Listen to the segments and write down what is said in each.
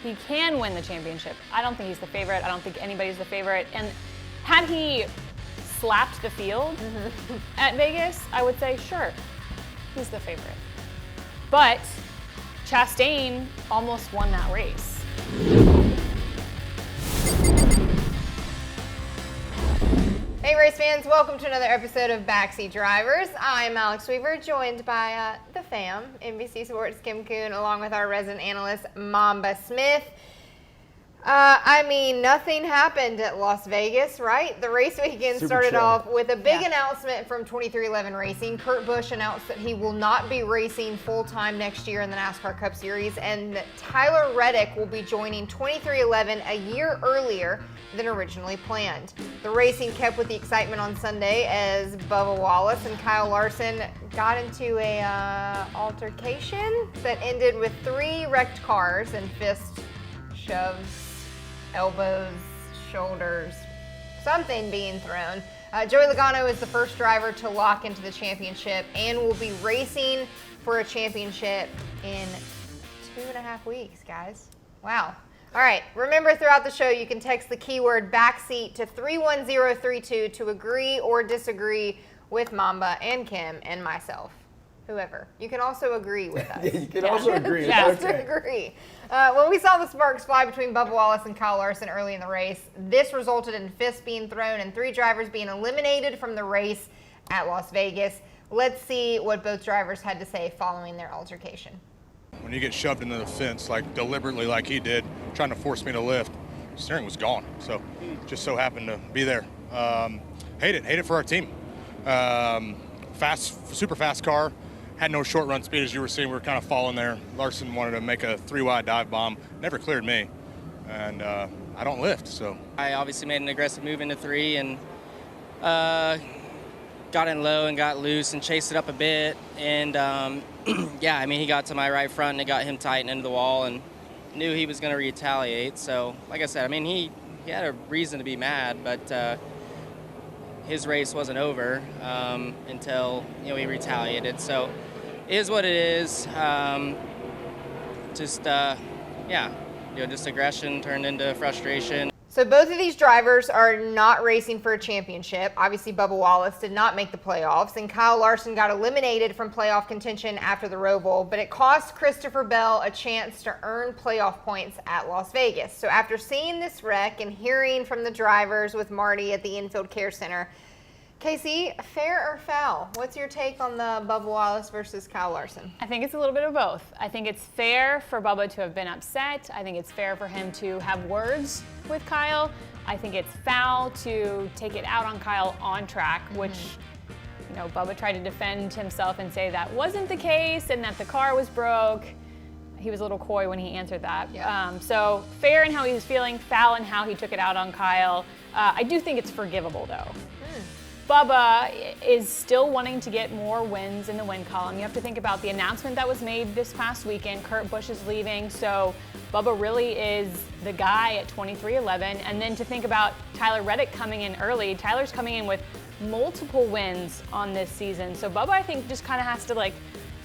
He can win the championship. I don't think he's the favorite. I don't think anybody's the favorite. And had he slapped the field at Vegas, I would say, sure, he's the favorite. But Chastain almost won that race. Hey race fans, welcome to another episode of Backseat Drivers. I'm Alex Weaver, joined by the fam, NBC Sports' Kim Kuhn, along with our resident analyst, Mamba Smith. Nothing happened at Las Vegas, right? The race weekend started off with a big announcement from 23XI Racing. Kurt Busch announced that he will not be racing full-time next year in the NASCAR Cup Series, and that Tyler Reddick will be joining 23XI a year earlier than originally planned. The racing kept with the excitement on Sunday as Bubba Wallace and Kyle Larson got into a altercation that ended with 3 wrecked cars and fist shoves, elbows, shoulders, something being thrown. Joey Logano is the first driver to lock into the championship and will be racing for a championship in 2.5 weeks, guys. Wow. All right, remember throughout the show you can text the keyword backseat to 31032 to agree or disagree with Mamba and Kim and myself. Whoever. You can also agree with us. You can also agree. Just agree. When we saw the sparks fly between Bubba Wallace and Kyle Larson early in the race, this resulted in fists being thrown and 3 drivers being eliminated from the race at Las Vegas. Let's see what both drivers had to say following their altercation. When you get shoved into the fence, like deliberately like he did, trying to force me to lift, steering was gone. So just so happened to be there. Hate it for our team. Super fast car. Had no short run speed, as you were seeing. We were kind of falling there. Larson wanted to make a 3-wide dive bomb. Never cleared me. And I don't lift, so. I obviously made an aggressive move into 3 and got in low and got loose and chased it up a bit. And he got to my right front and it got him tight into the wall and knew he was going to retaliate. So, like I said, he had a reason to be mad, but his race wasn't over until he retaliated. So it is what it is. Just aggression turned into frustration. So both of these drivers are not racing for a championship. Obviously, Bubba Wallace did not make the playoffs, and Kyle Larson got eliminated from playoff contention after the Roval, but it cost Christopher Bell a chance to earn playoff points at Las Vegas. So after seeing this wreck and hearing from the drivers with Marty at the Infield Care Center, Casey, fair or foul? What's your take on the Bubba Wallace versus Kyle Larson? I think it's a little bit of both. I think it's fair for Bubba to have been upset. I think it's fair for him to have words with Kyle. I think it's foul to take it out on Kyle on track, which, Bubba tried to defend himself and say that wasn't the case and that the car was broke. He was a little coy when he answered that. Yeah. So fair in how he was feeling, foul in how he took it out on Kyle. I do think it's forgivable, though. Bubba is still wanting to get more wins in the win column. You have to think about the announcement that was made this past weekend. Kurt Busch is leaving, so Bubba really is the guy at 23XI. And then to think about Tyler Reddick coming in early. Tyler's coming in with multiple wins on this season. So Bubba, I think, just kind of has to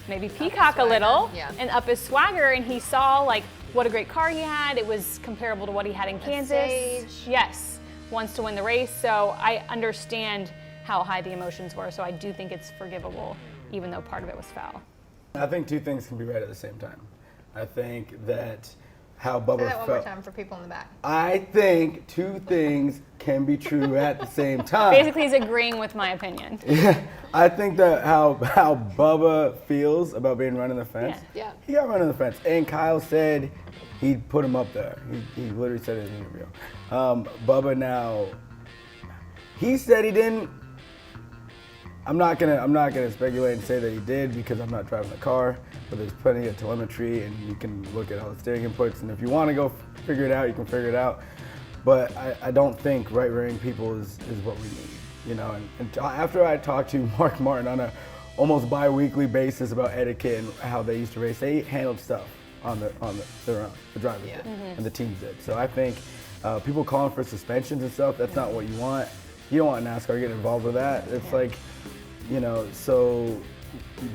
maybe peacock a little and up his swagger. And he saw what a great car he had. It was comparable to what he had in Kansas. Sage. Yes, wants to win the race. So I understand how high the emotions were. So I do think it's forgivable, even though part of it was foul. I think 2 things can be right at the same time. I think that how Bubba Say that one felt. more time for people in the back. I think 2 things can be true at the same time. Basically, he's agreeing with my opinion. Yeah, I think that how Bubba feels about being run in the fence. Yeah. He got run in the fence, and Kyle said he'd put him up there. He literally said it in an interview. Bubba now, he said he didn't. I'm not gonna speculate and say that he did because I'm not driving the car, but there's plenty of telemetry and you can look at all the steering inputs, and if you want to go figure it out, you can figure it out. But I don't think right-rearing people is what we need, And after I talked to Mark Martin on a almost bi-weekly basis about etiquette and how they used to race, they handled stuff on their own, the drivers did, and the teams did. So I think people calling for suspensions and stuff, that's not what you want. You don't want NASCAR getting involved with that. It's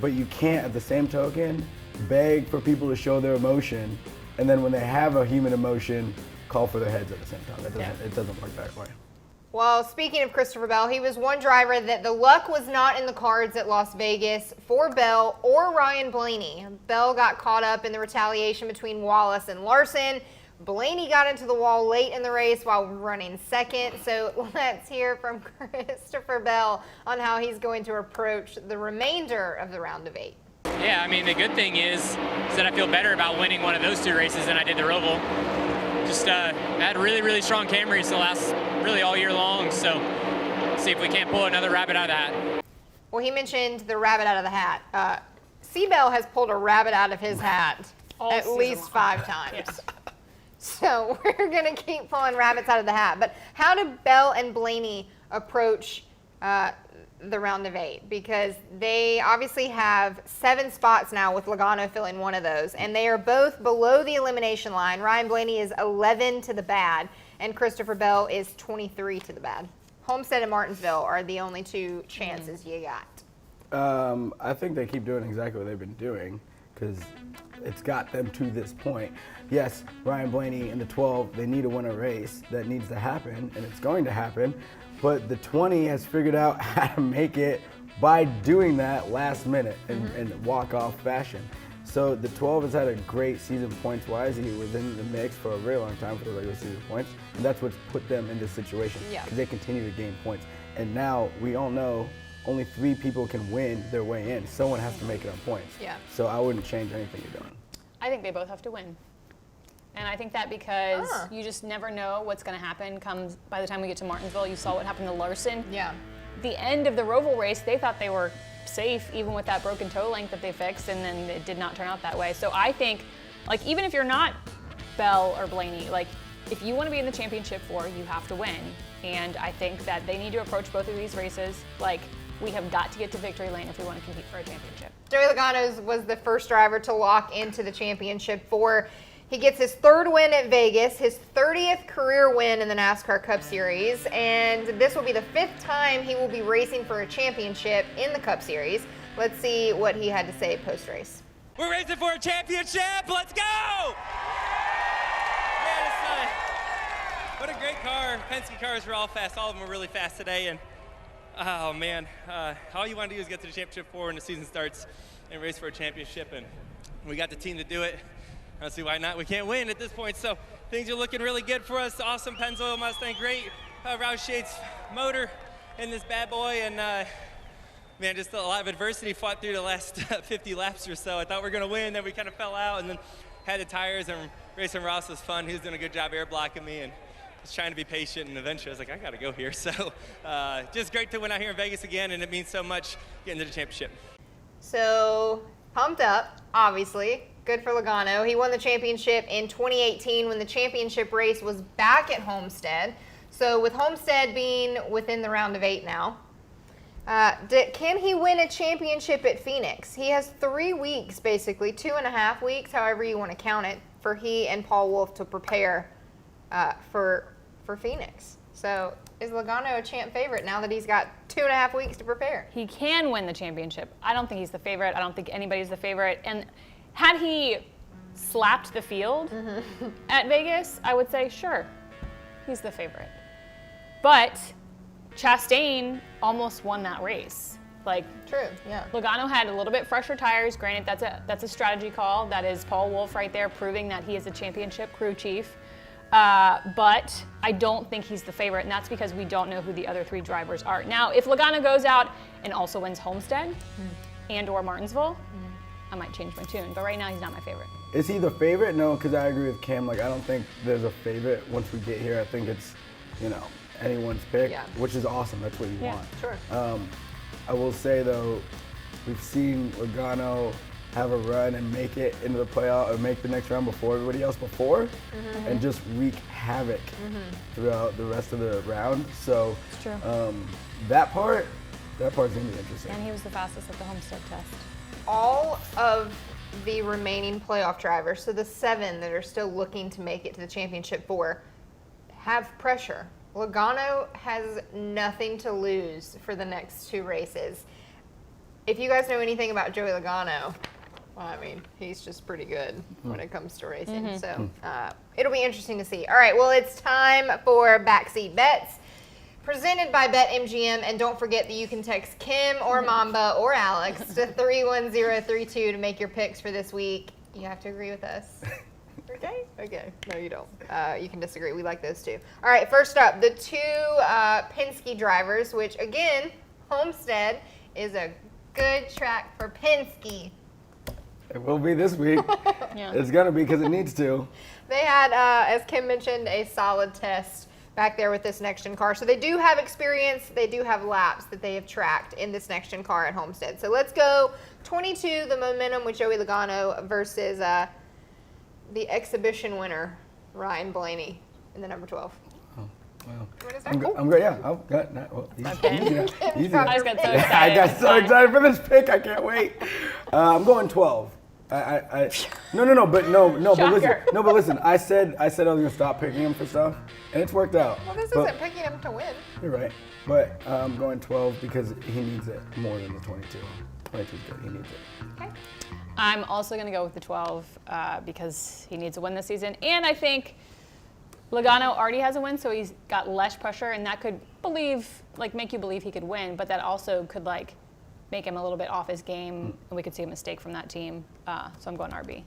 but you can't, at the same token, beg for people to show their emotion and then when they have a human emotion, call for their heads at the same time. It doesn't work that way. Well, speaking of Christopher Bell, he was one driver that the luck was not in the cards at Las Vegas for Bell or Ryan Blaney. Bell got caught up in the retaliation between Wallace and Larson. Blaney got into the wall late in the race while running second. So let's hear from Christopher Bell on how he's going to approach the remainder of the round of 8. Yeah, I mean, the good thing is that I feel better about winning one of those 2 races than I did the Roval. Just had really, really strong Camrys the last, really all year long, so see if we can't pull another rabbit out of the hat. Well, he mentioned the rabbit out of the hat. C-Bell has pulled a rabbit out of his hat at least 5 times. Yes. So we're going to keep pulling rabbits out of the hat. But how do Bell and Blaney approach the round of 8? Because they obviously have 7 spots now with Logano filling one of those, and they are both below the elimination line. Ryan Blaney is 11 to the bad, and Christopher Bell is 23 to the bad. Homestead and Martinsville are the only 2 chances you got. I think they keep doing exactly what they've been doing because it's got them to this point. Yes, Ryan Blaney in the 12, they need to win a race. That needs to happen, and it's going to happen. But the 20 has figured out how to make it by doing that last minute in walk-off fashion. So the 12 has had a great season points-wise. He was in the mix for a very long time for the regular season points, and that's what's put them in this situation because they continue to gain points. And now we all know only 3 people can win their way in. Someone has to make it on points. Yeah. So I wouldn't change anything you're doing. I think they both have to win. And I think that because you just never know what's going to happen comes by the time we get to Martinsville. You saw what happened to Larson. Yeah. The end of the Roval race, they thought they were safe even with that broken toe length that they fixed, and then it did not turn out that way. So I think, like, even if you're not Bell or Blaney, like, if you want to be in the championship 4, you have to win. And I think that they need to approach both of these races like, we have got to get to victory lane if we want to compete for a championship. Joey Logano was the first driver to lock into the championship 4. He gets his 3rd win at Vegas, his 30th career win in the NASCAR Cup Series, and this will be the 5th time he will be racing for a championship in the Cup Series. Let's see what he had to say post-race. We're racing for a championship. Let's go! Man, what a great car. Penske cars were all fast. All of them were really fast today, and oh man, all you want to do is get to the championship 4 when the season starts and race for a championship, and we got the team to do it. I don't see why not. We can't win at this point, so things are looking really good for us. Awesome Pennzoil Mustang, great Roush Shades motor in this bad boy, and man, just a lot of adversity fought through the last 50 laps or so. I thought we were going to win, then we kind of fell out, and then had the tires, and racing Ross was fun. He was doing a good job air blocking me, and just trying to be patient, and eventually I was like, I got to go here. So just great to win out here in Vegas again, and it means so much getting to the championship. So, pumped up, obviously. Good for Logano. He won the championship in 2018 when the championship race was back at Homestead. So with Homestead being within the round of 8 now, can he win a championship at Phoenix? He has 3 weeks, basically, 2.5 weeks, however you want to count it, for he and Paul Wolfe to prepare for Phoenix. So is Logano a champ favorite now that he's got 2.5 weeks to prepare? He can win the championship. I don't think he's the favorite. I don't think anybody's the favorite. And had he slapped the field at Vegas, I would say, sure, he's the favorite. But Chastain almost won that race. Like, true, yeah. Logano had a little bit fresher tires. Granted, that's a strategy call. That is Paul Wolfe right there proving that he is a championship crew chief. But I don't think he's the favorite, and that's because we don't know who the other 3 drivers are. Now, if Logano goes out and also wins Homestead and or Martinsville, I might change my tune, but right now he's not my favorite. Is he the favorite? No, because I agree with Cam. Like, I don't think there's a favorite once we get here. I think it's, anyone's pick, which is awesome. That's what you want. Sure. I will say, though, we've seen Logano have a run and make it into the playoff or make the next round before everybody else and just wreak havoc throughout the rest of the round. So it's true. that part's going to be interesting. And he was the fastest at the Homestead test. All of the remaining playoff drivers, so the 7 that are still looking to make it to the championship 4, have pressure. Logano has nothing to lose for the next 2 races. If you guys know anything about Joey Logano, Well, I mean, he's just pretty good when it comes to racing. So it'll be interesting to see. All right, well, it's time for Backseat Bets, presented by BetMGM. And don't forget that you can text Kim or Mamba or Alex to 31032 to make your picks for this week. You have to agree with us. Okay? Okay. No, you don't. You can disagree. We like those too. All right, first up, the two Penske drivers, which, again, Homestead is a good track for Penske. It will be this week. Yeah. It's going to be because it needs to. They had, as Kim mentioned, a solid test back there with this next-gen car. So they do have experience. They do have laps that they have tracked in this next-gen car at Homestead. So let's go 22, the momentum with Joey Logano versus the exhibition winner, Ryan Blaney, in the number 12. Well, What is that? I'm great. Yeah. Oh, God, well, easy. I just got so excited. I got so excited for this pick. I can't wait. I'm going 12. No, but listen. I said I was gonna stop picking him for stuff, and it's worked out. Well, this But- isn't picking him to win. You're right, but I'm going 12 because he needs it more than the 22. 22 is good. He needs it. Okay. I'm also going to go with the 12 because he needs a win this season. And I think Logano already has a win, so he's got less pressure, and that could make you believe he could win, but that also could make him a little bit off his game, and we could see a mistake from that team. So I'm going RB.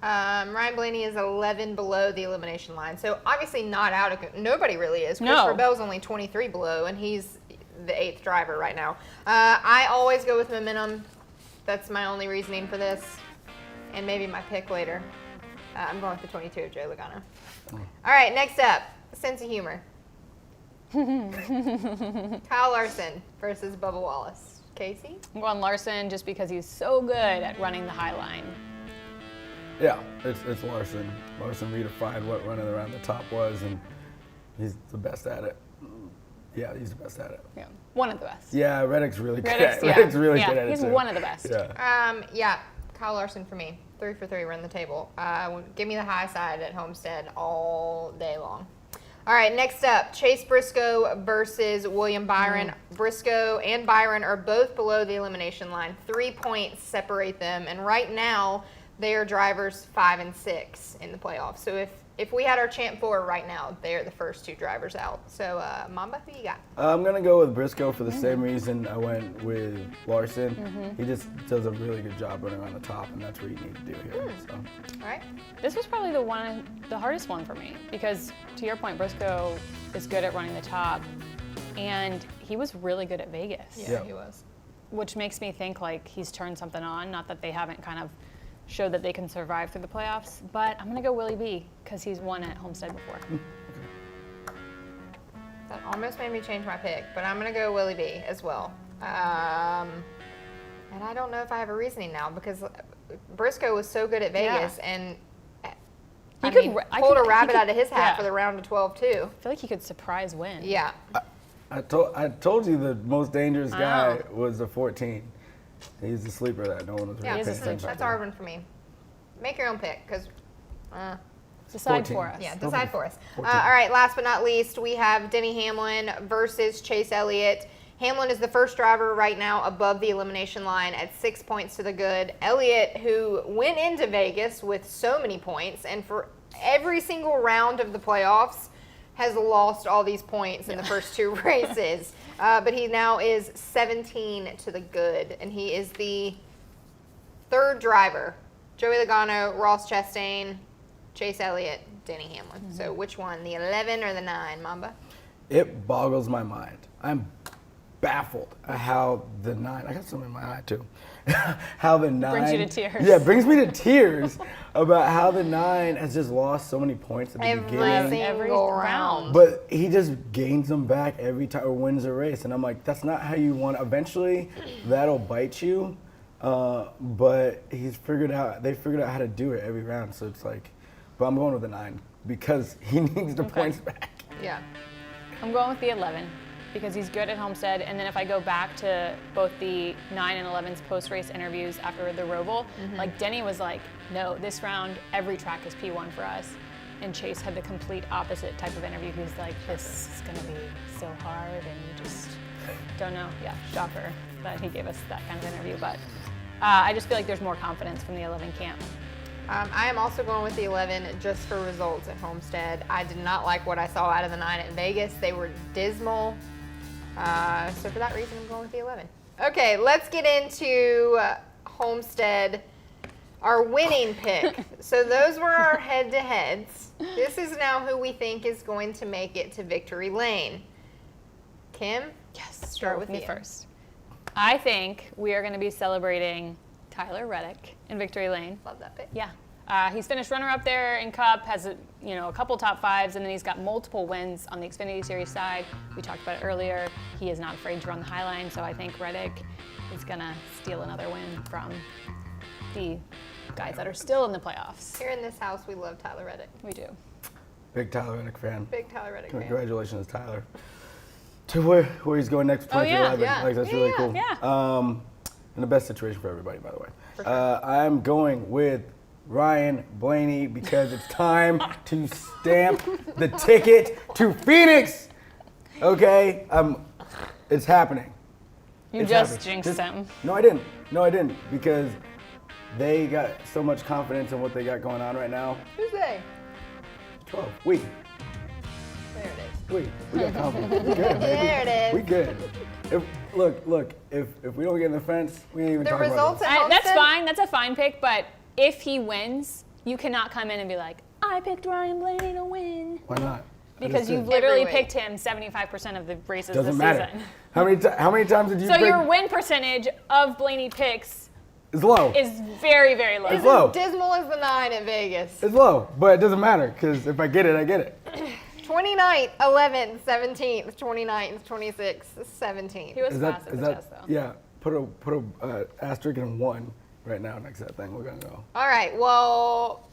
Ryan Blaney is 11 below the elimination line, so obviously not out of. Nobody really is. No. Christopher Bell's only 23 below, and he's the 8th driver right now. I always go with momentum. That's my only reasoning for this, and maybe my pick later. I'm going with the 22 of Joey Logano. All right, next up, sense of humor. Kyle Larson versus Bubba Wallace. Casey? I'm going Larson just because he's so good at running the high line. Yeah, it's Larson. Larson redefined what running around the top was, and he's the best at it. Yeah, he's the best at it. Yeah, one of the best. Yeah, Reddick's really good Reddick's, at it. Reddick's really yeah, good at it he's too. one of the best. Yeah. Kyle Larson for me. 3 for 3, run the table. Give me the high side at Homestead all day long. All right, next up, Chase Briscoe versus William Byron. Briscoe and Byron are both below the elimination line. 3 points separate them, and right now they are drivers 5 and 6 in the playoffs. So if we had our champ 4 right now, they are the first 2 drivers out. So Mamba, who you got? I'm gonna go with Briscoe for the same reason I went with Larson. He just does a really good job running around the top, and that's what you need to do here. So. All right. This was probably the hardest one for me because, to your point, Briscoe is good at running the top, and he was really good at Vegas. Yeah. He was. Which makes me think he's turned something on. Not that they haven't kind of showed that they can survive through the playoffs, but I'm gonna go Willie B because he's won at Homestead before. That almost made me change my pick, but I'm going to go Willie B as well. And I don't know if I have a reasoning now because Briscoe was so good at Vegas and pulled a rabbit out of his hat for the round of 12 too. I feel like he could surprise win. Yeah. I told you the most dangerous guy was the 14. He's the sleeper that no one was really paying attention to. That's our one for me. Make your own pick because. Decide 14. for us. Yeah, decide for us. 14. All right, last but not least, we have Denny Hamlin versus Chase Elliott. Hamlin is the first driver right now above the elimination line at 6 points to the good. Elliott, who went into Vegas with so many points, and for every single round of the playoffs, has lost all these points in the first 2 races. But he now is 17 to the good, and he is the 3rd driver. Joey Logano, Ross Chastain, Chase Elliott, Denny Hamlin. So which one, the 11 or the 9, Mamba? It boggles my mind. I'm baffled at how the 9, I got some in my eye too, how the 9. Brings you to tears. Yeah, brings me to tears about how the 9 has just lost so many points at the beginning. Every single round. But he just gains them back every time or wins a race. And I'm like, that's not how you want. Eventually, that'll bite you. But they figured out how to do it every round. So it's like, but I'm going with the 9 because he needs the points back. Yeah. I'm going with the 11 because he's good at Homestead. And then if I go back to both the 9 and 11's post-race interviews after the Roval, Denny was like, no, this round, every track is P1 for us. And Chase had the complete opposite type of interview. He's like, this is going to be so hard and you just don't know. Yeah, shocker that he gave us that kind of interview. But I just feel like there's more confidence from the 11 camp. I am also going with the 11 just for results at Homestead. I did not like what I saw out of the 9 at Vegas. They were dismal. So for that reason, I'm going with the 11. Okay, let's get into Homestead, our winning pick. So those were our head-to-heads. This is now who we think is going to make it to victory lane. Kim? Yes, start with me first. I think we are going to be celebrating Tyler Reddick in victory lane. Love that pick. Yeah. He's finished runner-up there in Cup, has a couple top fives, and then he's got multiple wins on the Xfinity Series side. We talked about it earlier. He is not afraid to run the high line, so I think Reddick is going to steal another win from the guys that are still in the playoffs. Here in this house, we love Tyler Reddick. We do. Big Tyler Reddick fan. Big Tyler Reddick fan. Congratulations, Tyler. To where he's going next for 2011. yeah. Like, that's really cool. Yeah. In the best situation for everybody, by the way. Sure. I'm going with Ryan Blaney because it's time to stamp the ticket to Phoenix. Okay? It's happening. You just jinxed him. No, I didn't. Because they got so much confidence in what they got going on right now. Who's they? 12. There it is. We got confidence. We good, baby. There it is. We good. If we don't get in the fence, we ain't even The talking results about at Homestead? That's fine. That's a fine pick, but if he wins, you cannot come in and be like, I picked Ryan Blaney to win. Why not? Because you've literally picked him 75% of the races Doesn't this matter. season. How many times did you So pick? your win percentage of Blaney picks It's low. is very, very low. It's low. Dismal as the 9 at Vegas. It's low, but it doesn't matter because if I get it, I get it. 29th, 11th, 17th, 29th, 26th, 17th. He was fast at the test, though. Yeah. Put a asterisk and 1 right now next to that thing. We're gonna go. All right, well,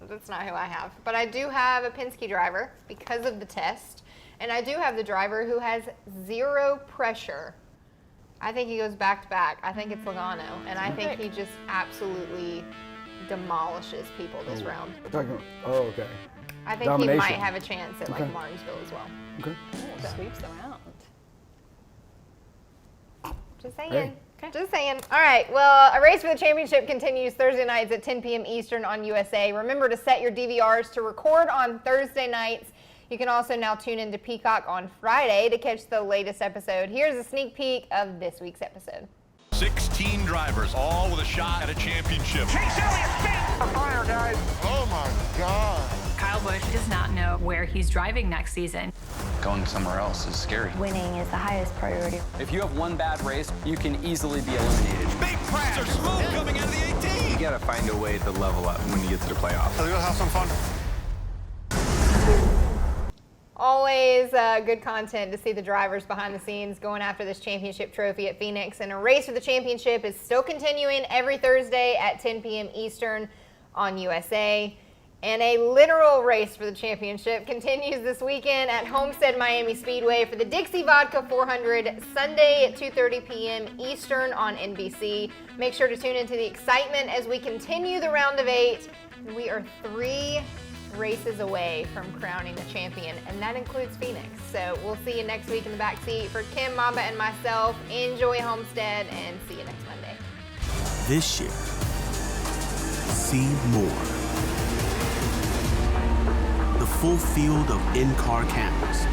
that's not who I have. But I do have a Penske driver because of the test. And I do have the driver who has 0 pressure. I think he goes back to back. I think it's Logano. And I think he just absolutely demolishes people this round. Okay. I think he might have a chance at like Martinsville as well. Okay. Sweeps the round. Just saying. Hey. Just saying. All right. Well, a race for the championship continues Thursday nights at 10 p.m. Eastern on USA. Remember to set your DVRs to record on Thursday nights. You can also now tune into Peacock on Friday to catch the latest episode. Here's a sneak peek of this week's episode. 16 drivers, all with a shot at a championship. Chase Elliott spin! Fire, guys! Oh my God. Kyle Busch does not know where he's driving next season. Going somewhere else is scary. Winning is the highest priority. If you have one bad race, you can easily be eliminated. Big crash. There's smoke coming out of the 18. You gotta find a way to level up when you get to the playoffs. We'll have some fun. Always good content to see the drivers behind the scenes going after this championship trophy at Phoenix. And a race for the championship is still continuing every Thursday at 10 p.m. Eastern on USA. And a literal race for the championship continues this weekend at Homestead Miami Speedway for the Dixie Vodka 400 Sunday at 2:30 p.m. Eastern on NBC. Make sure to tune into the excitement as we continue the round of 8. We are 3 races away from crowning a champion, and that includes Phoenix. So we'll see you next week in the backseat. For Kim, Mamba, and myself, enjoy Homestead, and see you next Monday. This year, see more. The full field of in-car cameras.